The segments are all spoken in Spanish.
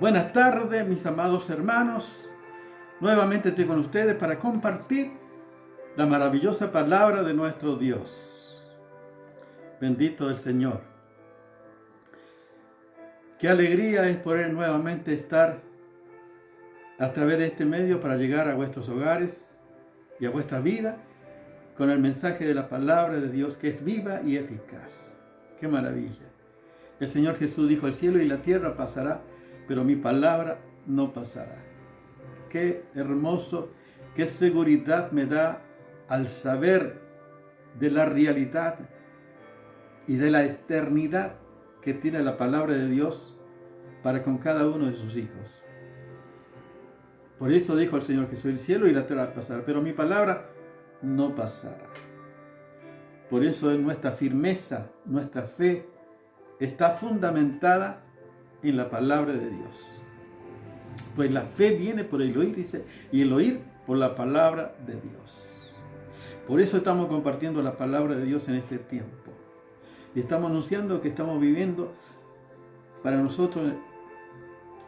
Buenas tardes, mis amados hermanos. Nuevamente estoy con ustedes para compartir la maravillosa palabra de nuestro Dios. Bendito el Señor. Qué alegría es poder nuevamente estar a través de este medio para llegar a vuestros hogares y a vuestra vida con el mensaje de la palabra de Dios que es viva y eficaz. Qué maravilla. El Señor Jesús dijo: el cielo y la tierra pasará, pero mi palabra no pasará. Qué hermoso, qué seguridad me da al saber de la realidad y de la eternidad que tiene la palabra de Dios para con cada uno de sus hijos. Por eso dijo el Señor Jesús: el cielo y la tierra pasará, pero mi palabra no pasará. Por eso nuestra firmeza, nuestra fe está fundamentada en la palabra de Dios. Pues la fe viene por el oír, dice, y el oír por la palabra de Dios. Por eso estamos compartiendo la palabra de Dios en este tiempo. Y estamos anunciando que estamos viviendo para nosotros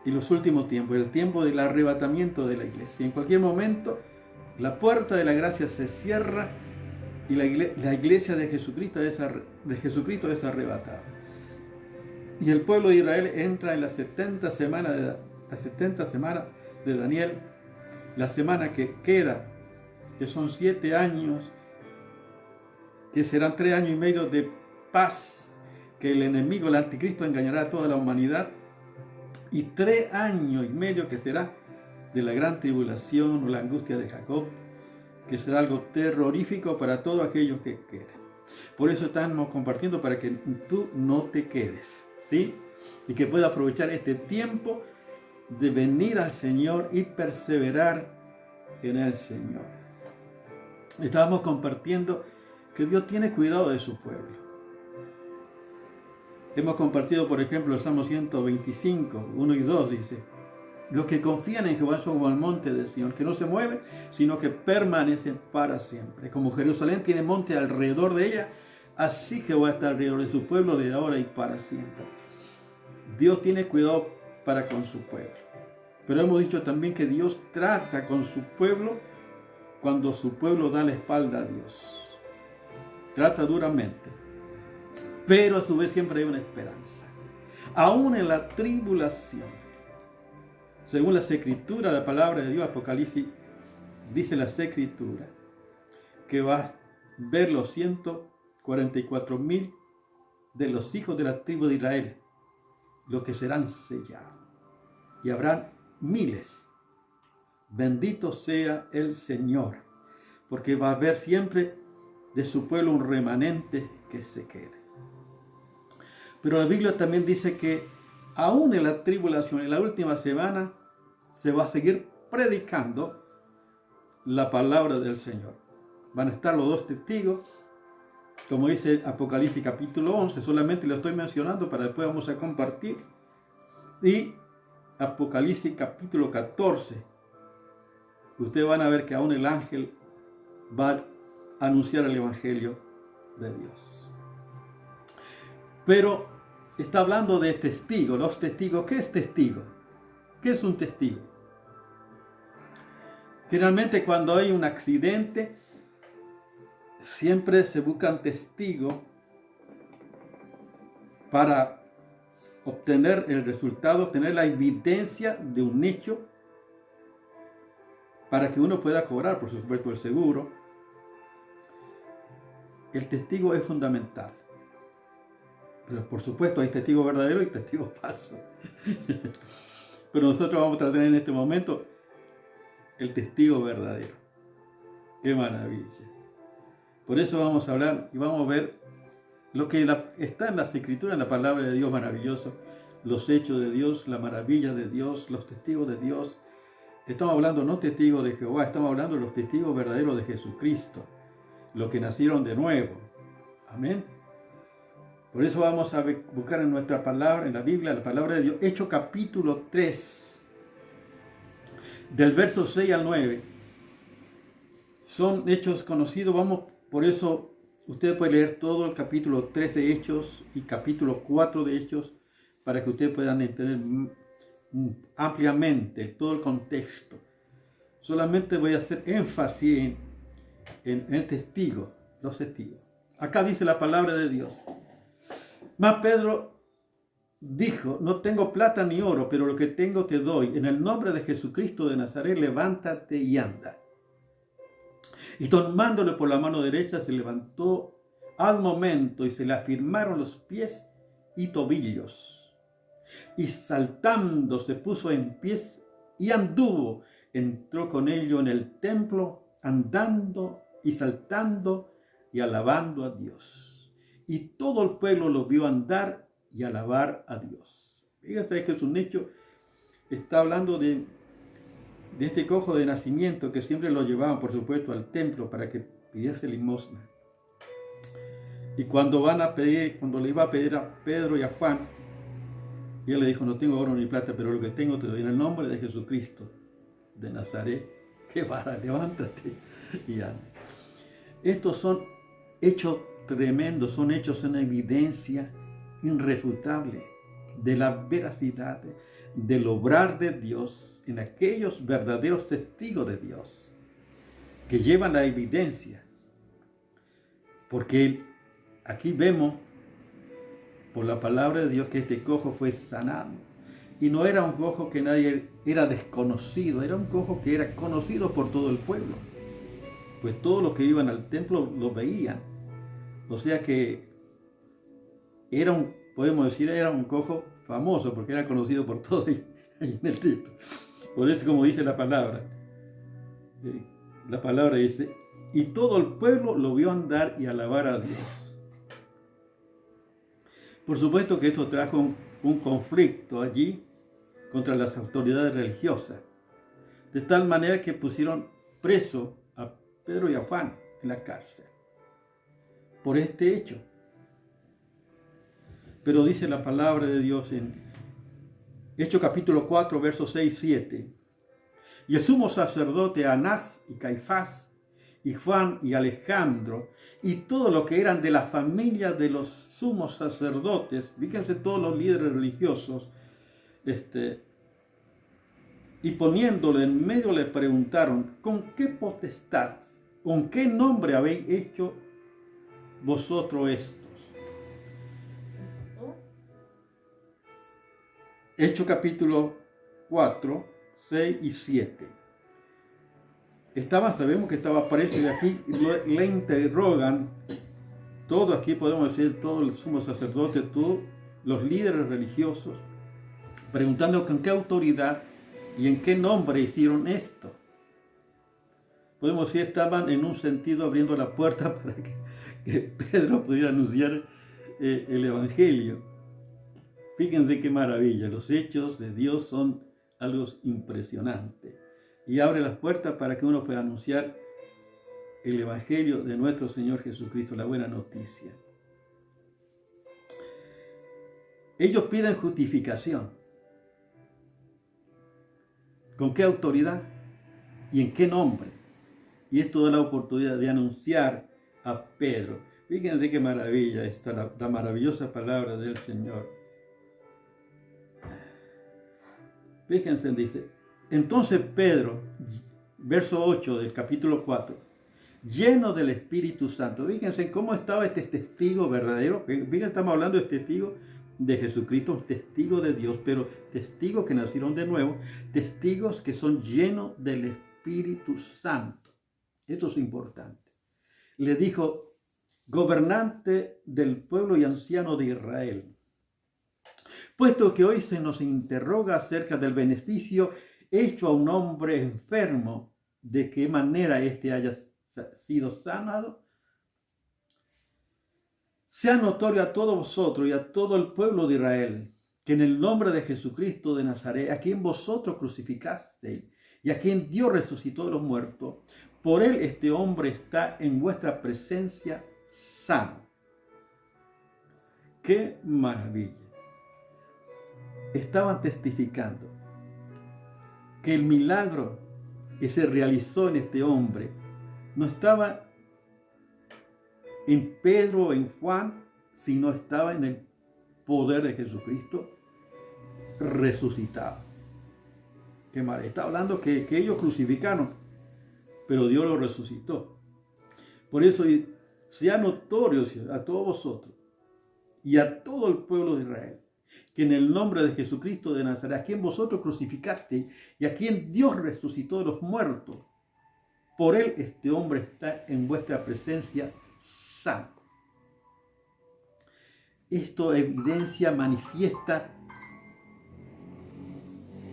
en los últimos tiempos, el tiempo del arrebatamiento de la iglesia. En cualquier momento, la puerta de la gracia se cierra y la iglesia de Jesucristo es arrebatada. Y el pueblo de Israel entra en las 70 semanas de Daniel, la semana que queda, que son 7 años, que serán 3 años y medio de paz, que el enemigo, el anticristo, engañará a toda la humanidad, y 3 años y medio que será de la gran tribulación o la angustia de Jacob, que será algo terrorífico para todos aquellos que quedan. Por eso estamos compartiendo para que tú no te quedes, ¿sí? Y que puedas aprovechar este tiempo de venir al Señor y perseverar en el Señor. Estábamos compartiendo que Dios tiene cuidado de su pueblo. Hemos compartido, por ejemplo, el Salmo 125, 1 y 2 dice: los que confían en Jehová son como el monte del Señor, que no se mueve, sino que permanece para siempre. Como Jerusalén tiene monte alrededor de ella, así Jehová está alrededor de su pueblo de ahora y para siempre. Dios tiene cuidado para con su pueblo. Pero hemos dicho también que Dios trata con su pueblo cuando su pueblo da la espalda a Dios. Trata duramente. Pero a su vez siempre hay una esperanza. Aún en la tribulación. Según las escrituras, la palabra de Dios, Apocalipsis, dice las escrituras que va a ver los 144.000 de los hijos de la tribu de Israel, los que serán sellados. Y habrán miles. Bendito sea el Señor, porque va a haber siempre de su pueblo un remanente que se quede. Pero la Biblia también dice que aún en la tribulación, en la última semana, se va a seguir predicando la palabra del Señor. Van a estar los 2 testigos, como dice Apocalipsis capítulo 11, solamente lo estoy mencionando para después vamos a compartir. Y Apocalipsis capítulo 14, ustedes van a ver que aún el ángel va a anunciar el evangelio de Dios. Pero está hablando de testigos, los testigos. ¿Qué es testigo? ¿Qué es un testigo? Generalmente cuando hay un accidente, siempre se buscan testigos para obtener el resultado, obtener la evidencia de un hecho, para que uno pueda cobrar, por supuesto, el seguro. El testigo es fundamental. Pero por supuesto hay testigos verdaderos y testigos falsos. Pero nosotros vamos a tratar en este momento el testigo verdadero. ¡Qué maravilla! Por eso vamos a hablar y vamos a ver lo que está en las escrituras, en la palabra de Dios maravilloso, los hechos de Dios, la maravilla de Dios, los testigos de Dios. Estamos hablando no testigos de Jehová, estamos hablando de los testigos verdaderos de Jesucristo, los que nacieron de nuevo. Amén. Por eso vamos a buscar en nuestra palabra, en la Biblia, la palabra de Dios, Hechos capítulo 3, del verso 6 al 9. Son hechos conocidos, por eso usted puede leer todo el capítulo 3 de Hechos y capítulo 4 de Hechos, para que ustedes puedan entender ampliamente todo el contexto. Solamente voy a hacer énfasis en el testigo, los testigos. Acá dice la palabra de Dios. Mas Pedro dijo, no tengo plata ni oro, pero lo que tengo te doy. En el nombre de Jesucristo de Nazaret, levántate y anda. Y tomándole por la mano derecha, se levantó al momento y se le afirmaron los pies y tobillos. Y saltando se puso en pies y anduvo. Entró con ellos en el templo, andando y saltando y alabando a Dios. Y todo el pueblo lo vio andar y alabar a Dios. Fíjense que es un hecho, está hablando de este cojo de nacimiento que siempre lo llevaban, por supuesto, al templo para que pidiese limosna. Y cuando le iba a pedir a Pedro y a Juan, y él le dijo, no tengo oro ni plata, pero lo que tengo te doy en el nombre de Jesucristo de Nazaret, que vara, levántate y anda. Estos son hechos tremendos, son hechos en evidencia irrefutable de la veracidad del obrar de Dios en aquellos verdaderos testigos de Dios que llevan la evidencia, porque aquí vemos por la palabra de Dios que este cojo fue sanado, y no era un cojo que nadie era desconocido, era un cojo que era conocido por todo el pueblo, pues todos los que iban al templo lo veían. O sea que podemos decir, era un cojo famoso, porque era conocido por todos ahí en el texto. Por eso, como dice la palabra dice, y todo el pueblo lo vio andar y alabar a Dios. Por supuesto que esto trajo un conflicto allí contra las autoridades religiosas, de tal manera que pusieron preso a Pedro y a Juan en la cárcel por este hecho. Pero dice la palabra de Dios en Hechos capítulo 4, versos 6 y 7. Y el sumo sacerdote Anás y Caifás y Juan y Alejandro y todos los que eran de la familia de los sumos sacerdotes, fíjense todos los líderes religiosos, y poniéndole en medio le preguntaron, ¿con qué potestad, con qué nombre habéis hecho vosotros estos? Hechos capítulo 4, 6 y 7. Sabemos que estaba preso y aquí le interrogan, todo aquí podemos decir, todo el sumo sacerdote, todos los líderes religiosos, preguntando con qué autoridad y en qué nombre hicieron esto. Podemos decir, estaban en un sentido abriendo la puerta para que Pedro pudiera anunciar el Evangelio. Fíjense qué maravilla, los hechos de Dios son algo impresionante. Y abre las puertas para que uno pueda anunciar el Evangelio de nuestro Señor Jesucristo, la buena noticia. Ellos piden justificación. ¿Con qué autoridad? ¿Y en qué nombre? Y esto da la oportunidad de anunciar a Pedro. Fíjense qué maravilla está la maravillosa palabra del Señor. Fíjense, dice, entonces Pedro, verso 8 del capítulo 4, lleno del Espíritu Santo. Fíjense cómo estaba este testigo verdadero. Fíjense, estamos hablando de testigo de Jesucristo, testigo de Dios, pero testigos que nacieron de nuevo, testigos que son llenos del Espíritu Santo. Esto es importante. Le dijo, gobernante del pueblo y anciano de Israel, puesto que hoy se nos interroga acerca del beneficio hecho a un hombre enfermo, de qué manera éste haya sido sanado, sea notorio a todos vosotros y a todo el pueblo de Israel, que en el nombre de Jesucristo de Nazaret, a quien vosotros crucificasteis y a quien Dios resucitó de los muertos, por él este hombre está en vuestra presencia sano. ¡Qué maravilla! Estaban testificando que el milagro que se realizó en este hombre no estaba en Pedro o en Juan, sino estaba en el poder de Jesucristo resucitado. Qué mal. Está hablando que ellos crucificaron, pero Dios lo resucitó. Por eso sea notorio a todos vosotros y a todo el pueblo de Israel, que en el nombre de Jesucristo de Nazaret, a quien vosotros crucificaste y a quien Dios resucitó de los muertos, por él este hombre está en vuestra presencia sano. Esto evidencia, manifiesta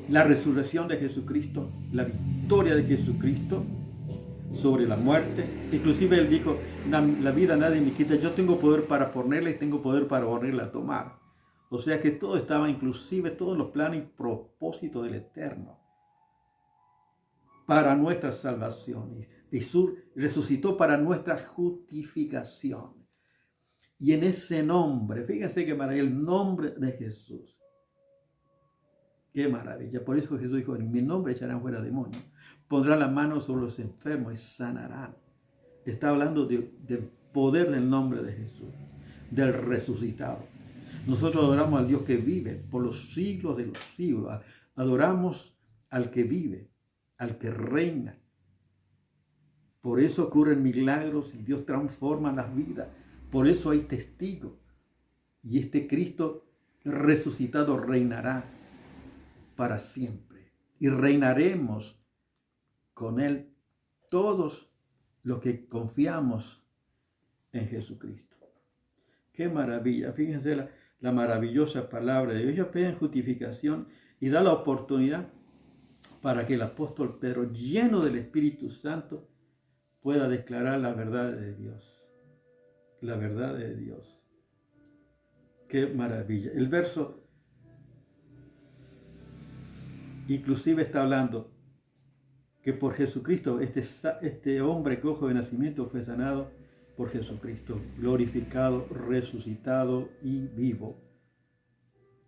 la resurrección de Jesucristo, la victoria de Jesucristo sobre la muerte. Inclusive él dijo, la vida nadie me quita, yo tengo poder para ponerla y tengo poder para volverla a tomar. O sea que todo estaba, inclusive todos los planes y propósitos del Eterno para nuestra salvación. Jesús resucitó para nuestra justificación. Y en ese nombre, fíjense que maravilla, el nombre de Jesús. Qué maravilla. Por eso Jesús dijo, en mi nombre echarán fuera demonios. Pondrán la mano sobre los enfermos y sanarán. Está hablando del poder del nombre de Jesús, del resucitado. Nosotros adoramos al Dios que vive por los siglos de los siglos. Adoramos al que vive, al que reina. Por eso ocurren milagros y Dios transforma las vidas. Por eso hay testigos. Y este Cristo resucitado reinará para siempre. Y reinaremos con Él todos los que confiamos en Jesucristo. ¡Qué maravilla! Fíjense la maravillosa palabra de Dios. Ellos piden justificación y da la oportunidad para que el apóstol Pedro, lleno del Espíritu Santo, pueda declarar la verdad de Dios. La verdad de Dios. ¡Qué maravilla! El verso inclusive está hablando que por Jesucristo, este hombre cojo de nacimiento fue sanado por Jesucristo, glorificado, resucitado y vivo.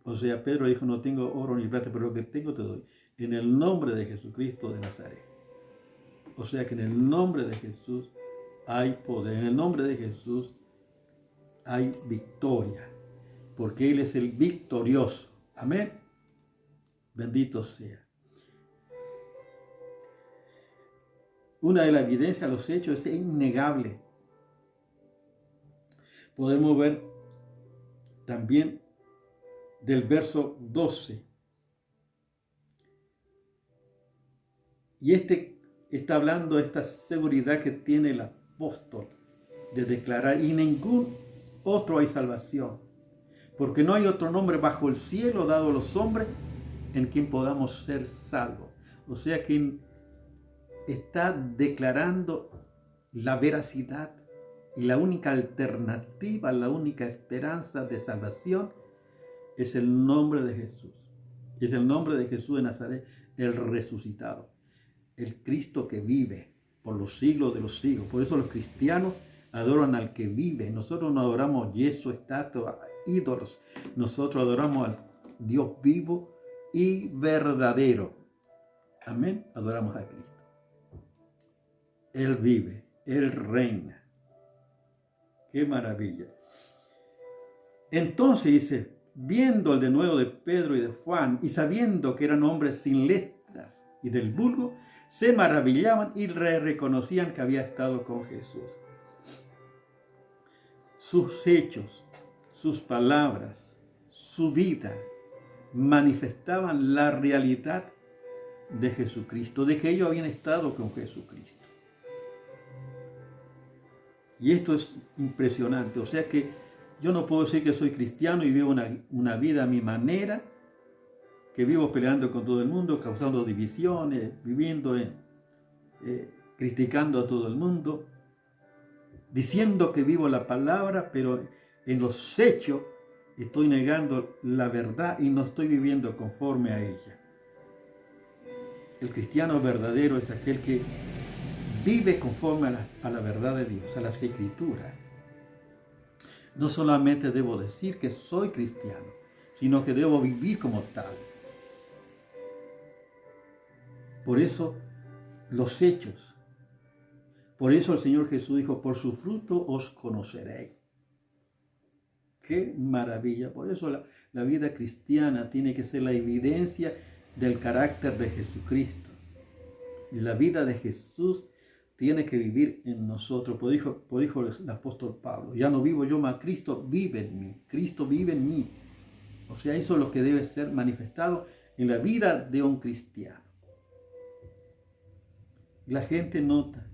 O sea, Pedro dijo, no tengo oro ni plata, pero lo que tengo te doy. En el nombre de Jesucristo de Nazaret. O sea que en el nombre de Jesús hay poder. En el nombre de Jesús hay victoria. Porque Él es el victorioso. Amén. Bendito sea. Una de las evidencias, los hechos, es innegable. Podemos ver también del verso 12. Y está hablando de esta seguridad que tiene el apóstol de declarar, y ningún otro hay salvación, porque no hay otro nombre bajo el cielo dado a los hombres en quien podamos ser salvos. O sea que está declarando la veracidad y la única alternativa, la única esperanza de salvación es el nombre de Jesús. Es el nombre de Jesús de Nazaret, el resucitado, el Cristo que vive por los siglos de los siglos. Por eso los cristianos adoran al que vive. Nosotros no adoramos yeso, estatua, ídolos. Nosotros adoramos al Dios vivo y verdadero. Amén. Adoramos a Cristo. Él vive, Él reina. ¡Qué maravilla! Entonces dice, viendo el denuedo de Pedro y de Juan, y sabiendo que eran hombres sin letras y del vulgo, se maravillaban y reconocían que había estado con Jesús. Sus hechos, sus palabras, su vida manifestaban la realidad de Jesucristo, de que ellos habían estado con Jesucristo. Y esto es impresionante. O sea que yo no puedo decir que soy cristiano y vivo una vida a mi manera, que vivo peleando con todo el mundo, causando divisiones, viviendo criticando a todo el mundo, diciendo que vivo la palabra, pero en los hechos estoy negando la verdad y no estoy viviendo conforme a ella. El cristiano verdadero es aquel que vive conforme a la verdad de Dios, a las Escrituras. No solamente debo decir que soy cristiano, sino que debo vivir como tal. Por eso, los hechos. Por eso el Señor Jesús dijo, por su fruto os conoceréis. ¡Qué maravilla! Por eso la vida cristiana tiene que ser la evidencia del carácter de Jesucristo. Y la vida de Jesús tiene que vivir en nosotros. Por dijo el apóstol Pablo, ya no vivo yo, mas Cristo vive en mí. Cristo vive en mí. O sea, eso es lo que debe ser manifestado en la vida de un cristiano. La gente nota,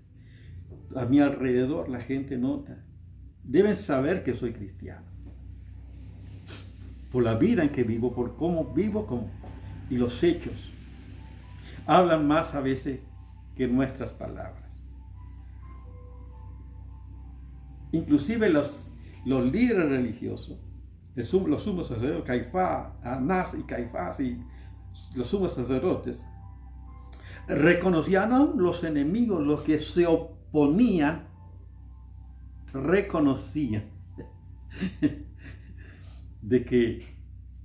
a mi alrededor la gente nota. Deben saber que soy cristiano. Por la vida en que vivo, por cómo vivo y los hechos. Hablan más a veces que nuestras palabras. Inclusive los líderes religiosos, los sumos sacerdotes, Caifás, Anás y Caifás y los sumos sacerdotes, reconocían a los enemigos, los que se oponían, reconocían de que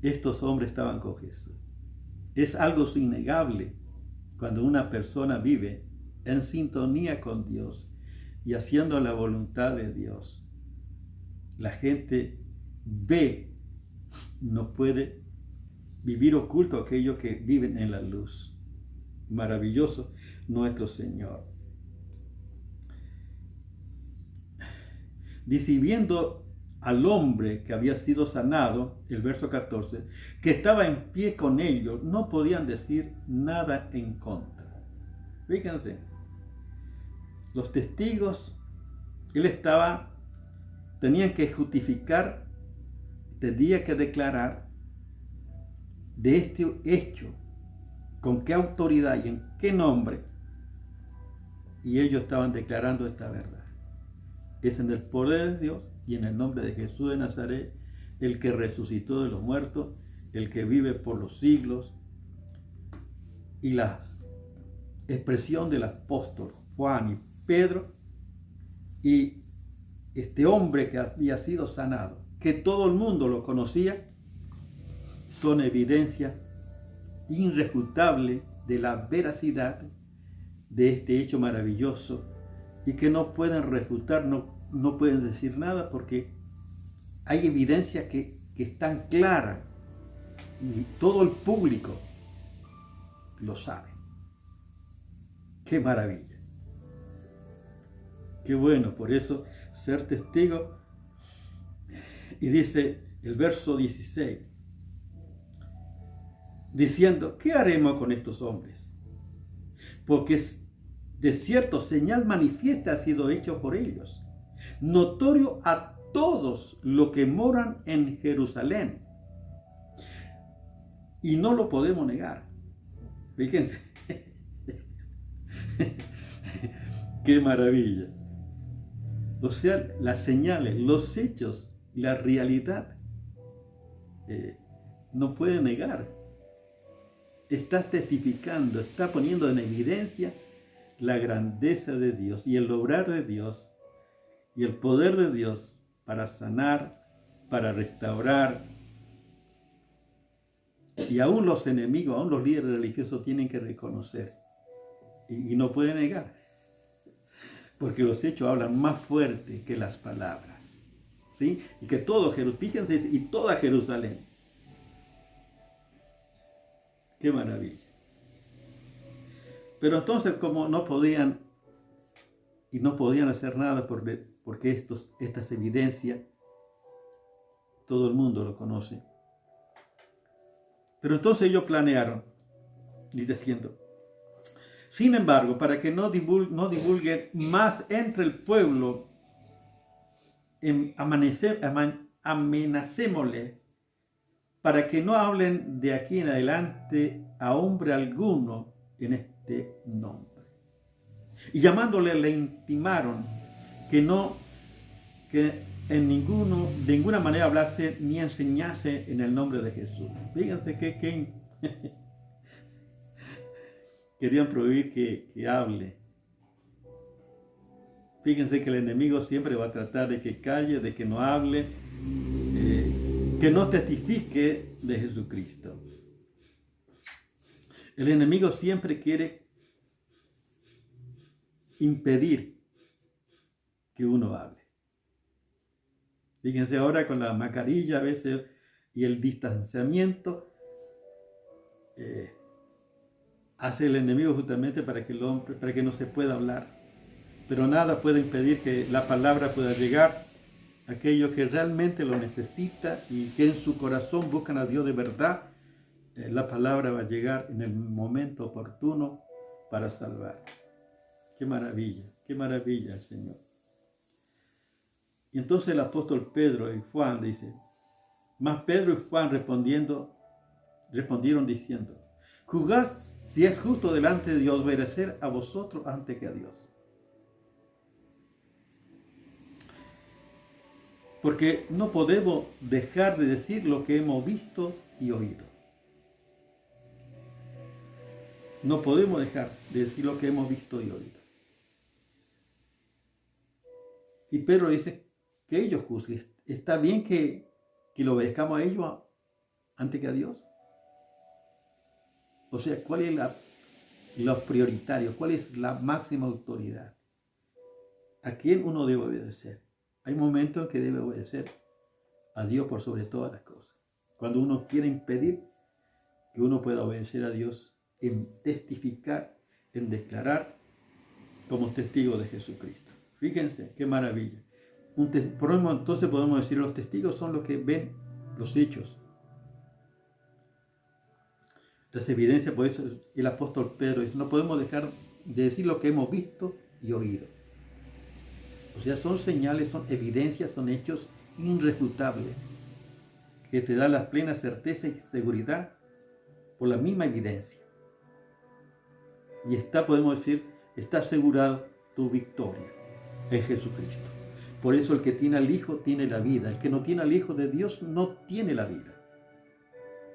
estos hombres estaban con Jesús. Es algo innegable cuando una persona vive en sintonía con Dios y haciendo la voluntad de Dios. La gente ve, no puede vivir oculto aquellos que viven en la luz. Maravilloso nuestro Señor. Dice, viendo al hombre que había sido sanado, el verso 14, que estaba en pie con ellos, no podían decir nada en contra. Fíjense, los testigos, tenían que justificar, tenía que declarar de este hecho, con qué autoridad y en qué nombre, y ellos estaban declarando esta verdad. Es en el poder de Dios y en el nombre de Jesús de Nazaret, el que resucitó de los muertos, el que vive por los siglos, y la expresión del apóstol Juan y Pedro, y este hombre que había sido sanado, que todo el mundo lo conocía, son evidencia irrefutable de la veracidad de este hecho maravilloso, y que no pueden refutar, no pueden decir nada, porque hay evidencia que es tan clara y todo el público lo sabe. ¡Qué maravilla! ¡Qué bueno! Por eso ser testigo. Y dice el verso 16, diciendo, ¿qué haremos con estos hombres? Porque de cierto señal manifiesta ha sido hecho por ellos, notorio a todos los que moran en Jerusalén, y no lo podemos negar. Fíjense, qué maravilla. O sea, las señales, los hechos, la realidad, no puede negar. Está testificando, está poniendo en evidencia la grandeza de Dios y el obrar de Dios y el poder de Dios para sanar, para restaurar. Y aún los enemigos, aún los líderes religiosos tienen que reconocer y no pueden negar, porque los hechos hablan más fuerte que las palabras, ¿sí? Y que todo, fíjense, y toda Jerusalén. ¡Qué maravilla! Pero entonces, como no podían hacer nada porque estas evidencias, todo el mundo lo conoce. Pero entonces ellos planearon, diciendo, sin embargo, para que no divulguen más entre el pueblo, amenacémosles, para que no hablen de aquí en adelante a hombre alguno en este nombre. Y llamándole le intimaron que de ninguna manera hablase ni enseñase en el nombre de Jesús. Fíjense que querían prohibir que hable. Fíjense que el enemigo siempre va a tratar de que calle, de que no hable, que no testifique de Jesucristo. El enemigo siempre quiere impedir que uno hable. Fíjense ahora con la mascarilla a veces y el distanciamiento, hace el enemigo justamente para que no se pueda hablar. Pero nada puede impedir que la palabra pueda llegar a aquellos que realmente lo necesitan y que en su corazón buscan a Dios de verdad. La palabra va a llegar en el momento oportuno para salvar. Qué maravilla, Señor. Y entonces el apóstol Pedro y Juan dice, mas Pedro y Juan respondieron diciendo, juzgad si es justo delante de Dios obedecer a vosotros antes que a Dios. Porque no podemos dejar de decir lo que hemos visto y oído. No podemos dejar de decir lo que hemos visto y oído. Y Pedro dice que ellos juzguen. ¿Está bien que lo obedezcamos a ellos antes que a Dios? O sea, ¿cuál es lo prioritario? ¿Cuál es la máxima autoridad? ¿A quién uno debe obedecer? Hay momentos en que debe obedecer a Dios por sobre todas las cosas. Cuando uno quiere impedir que uno pueda obedecer a Dios en testificar, en declarar como testigo de Jesucristo. Fíjense, qué maravilla. Entonces podemos decir, los testigos son los que ven los hechos. Las evidencias, por eso el apóstol Pedro dice, no podemos dejar de decir lo que hemos visto y oído. O sea, son señales, son evidencias, son hechos irrefutables que te dan la plena certeza y seguridad por la misma evidencia. Y podemos decir, está asegurada tu victoria en Jesucristo. Por eso el que tiene al Hijo tiene la vida. El que no tiene al Hijo de Dios no tiene la vida.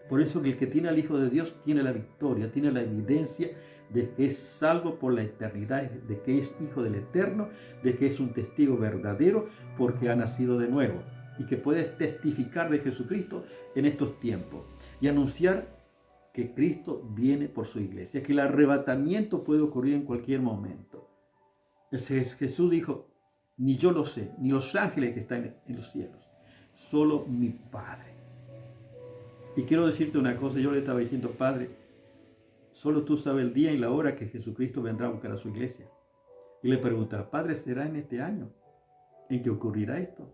Por eso que el que tiene al Hijo de Dios tiene la victoria, tiene la evidencia de que es salvo por la eternidad, de que es hijo del Eterno, de que es un testigo verdadero porque ha nacido de nuevo y que puede testificar de Jesucristo en estos tiempos y anunciar que Cristo viene por su iglesia, que el arrebatamiento puede ocurrir en cualquier momento. Jesús dijo, ni yo lo sé, ni los ángeles que están en los cielos, solo mi Padre. Y quiero decirte una cosa, yo le estaba diciendo, Padre, solo tú sabes el día y la hora que Jesucristo vendrá a buscar a su iglesia. Y le preguntaba, Padre, ¿será en este año en que ocurrirá esto?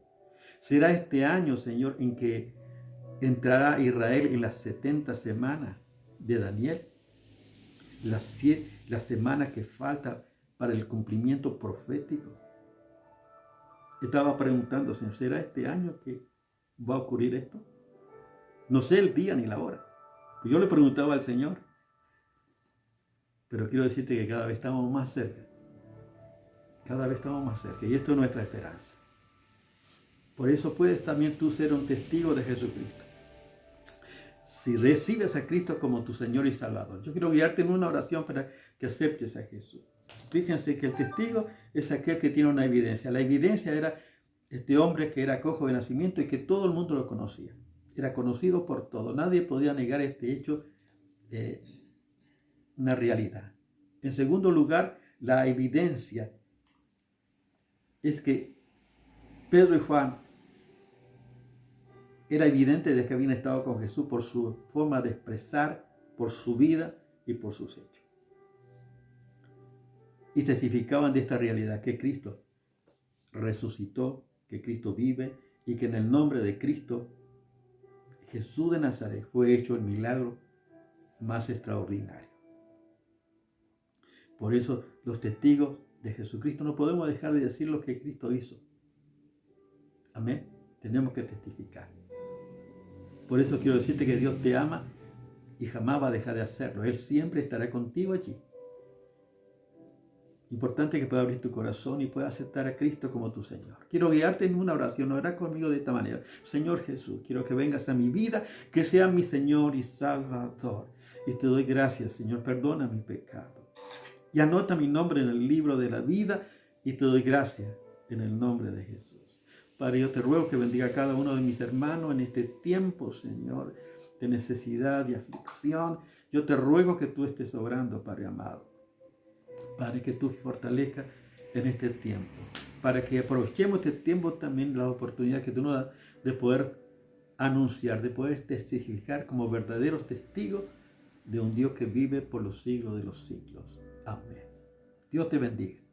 ¿Será este año, Señor, en que entrará Israel en las 70 semanas de Daniel? Las semanas que falta para el cumplimiento profético. Estaba preguntando, Señor, ¿será este año que va a ocurrir esto? No sé el día ni la hora. Yo le preguntaba al Señor. Pero quiero decirte que cada vez estamos más cerca. Cada vez estamos más cerca. Y esto es nuestra esperanza. Por eso puedes también tú ser un testigo de Jesucristo. Si recibes a Cristo como tu Señor y Salvador. Yo quiero guiarte en una oración para que aceptes a Jesús. Fíjense que el testigo es aquel que tiene una evidencia. La evidencia era este hombre que era cojo de nacimiento y que todo el mundo lo conocía. Era conocido por todo. Nadie podía negar este hecho, una realidad. En segundo lugar, la evidencia es que Pedro y Juan era evidente de que habían estado con Jesús por su forma de expresar, por su vida y por sus hechos. Y testificaban de esta realidad, que Cristo resucitó, que Cristo vive y que en el nombre de Cristo, Jesús de Nazaret, fue hecho el milagro más extraordinario. Por eso los testigos de Jesucristo no podemos dejar de decir lo que Cristo hizo. Amén. Tenemos que testificar. Por eso quiero decirte que Dios te ama y jamás va a dejar de hacerlo. Él siempre estará contigo allí. Importante que puedas abrir tu corazón y puedas aceptar a Cristo como tu Señor. Quiero guiarte en una oración. Orará conmigo de esta manera. Señor Jesús, quiero que vengas a mi vida, que seas mi Señor y Salvador. Y te doy gracias, Señor. Perdona mi pecado. Y anota mi nombre en el libro de la vida y te doy gracias en el nombre de Jesús. Padre, yo te ruego que bendiga a cada uno de mis hermanos en este tiempo, Señor, de necesidad y aflicción. Yo te ruego que tú estés obrando, Padre amado. Padre, que tú fortalezcas en este tiempo. Para que aprovechemos este tiempo también la oportunidad que tú nos das de poder anunciar, de poder testificar como verdaderos testigos de un Dios que vive por los siglos de los siglos. Amén. Dios te bendiga.